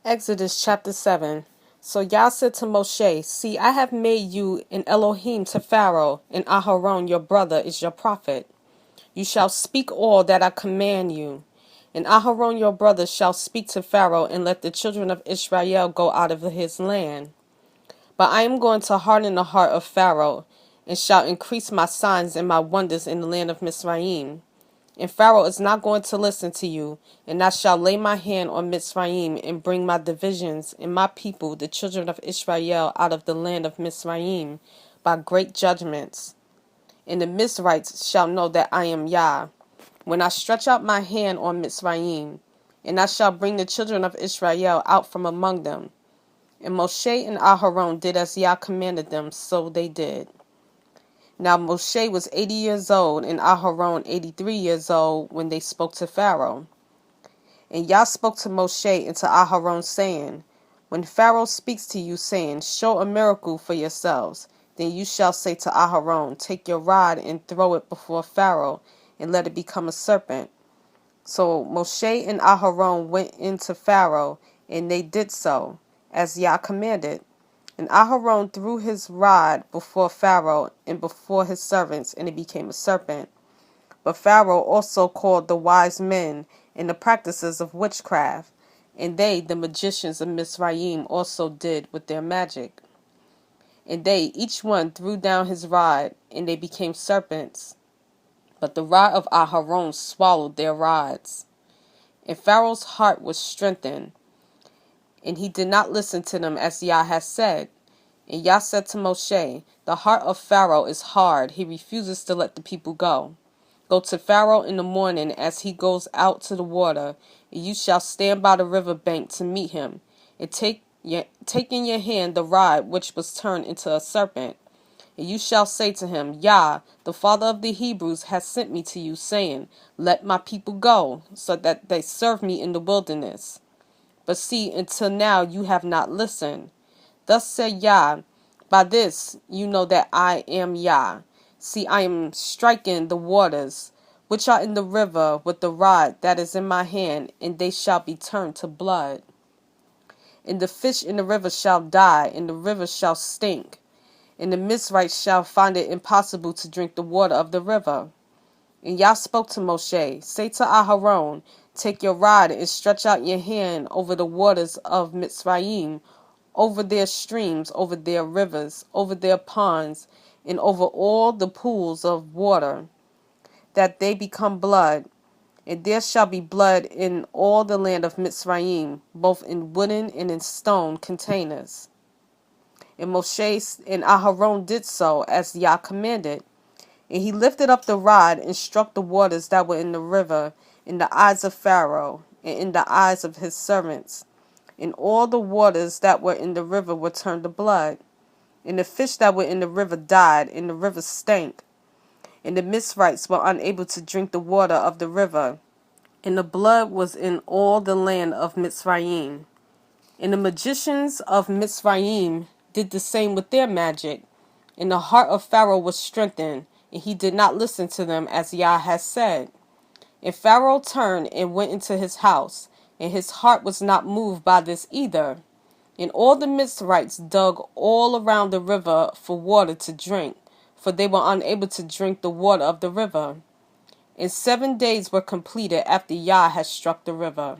Exodus chapter 7. So Yah said to Moshe, See, I have made you an Elohim to Pharaoh, and Aharon your brother is your prophet. You shall speak all that I command you. And Aharon your brother shall speak to Pharaoh, and let the children of Israel go out of his land. But I am going to harden the heart of Pharaoh, and shall increase my signs and my wonders in the land of Mizraim. And Pharaoh is not going to listen to you, and I shall lay my hand on Mizraim and bring my divisions and my people, the children of Israel, out of the land of Mizraim by great judgments. And the Mizrites shall know that I am Yah, when I stretch out my hand on Mizraim, and I shall bring the children of Israel out from among them. And Moshe and Aharon did as Yah commanded them, so they did. Now Moshe was 80 years old, and Aharon 83 years old when they spoke to Pharaoh. And Yah spoke to Moshe and to Aharon, saying, When Pharaoh speaks to you, saying, Show a miracle for yourselves, then you shall say to Aharon, Take your rod and throw it before Pharaoh, and let it become a serpent. So Moshe and Aharon went into Pharaoh, and they did so, as Yah commanded. And Aharon threw his rod before Pharaoh and before his servants, and it became a serpent. But Pharaoh also called the wise men and the practices of witchcraft, and they, the magicians of Mizraim, also did with their magic. And they, each one, threw down his rod, and they became serpents. But the rod of Aharon swallowed their rods. And Pharaoh's heart was strengthened, and he did not listen to them as Yah had said. And Yah said to Moshe, The heart of Pharaoh is hard, he refuses to let the people go. Go to Pharaoh in the morning as he goes out to the water, and you shall stand by the river bank to meet him, and take in your hand the rod which was turned into a serpent. And you shall say to him, Yah, the father of the Hebrews, has sent me to you, saying, Let my people go, so that they serve me in the wilderness. But see, until now you have not listened. Thus said Yah, By this you know that I am Yah. See, I am striking the waters, which are in the river, with the rod that is in my hand, and they shall be turned to blood. And the fish in the river shall die, and the river shall stink, and the Mizrites shall find it impossible to drink the water of the river. And Yah spoke to Moshe, Say to Aharon, Take your rod and stretch out your hand over the waters of Mizraim, over their streams, over their rivers, over their ponds, and over all the pools of water, that they become blood. And there shall be blood in all the land of Mizraim, both in wooden and in stone containers. And Moshe and Aharon did so, as Yah commanded. And he lifted up the rod and struck the waters that were in the river, in the eyes of Pharaoh, and in the eyes of his servants. And all the waters that were in the river were turned to blood. And the fish that were in the river died, and the river stank. And the Mizrites were unable to drink the water of the river. And the blood was in all the land of Mizraim. And the magicians of Mizraim did the same with their magic. And the heart of Pharaoh was strengthened, and he did not listen to them as Yah had said. And Pharaoh turned and went into his house, and his heart was not moved by this either. And all the Mizrites dug all around the river for water to drink, for they were unable to drink the water of the river. And 7 days were completed after Yah had struck the river.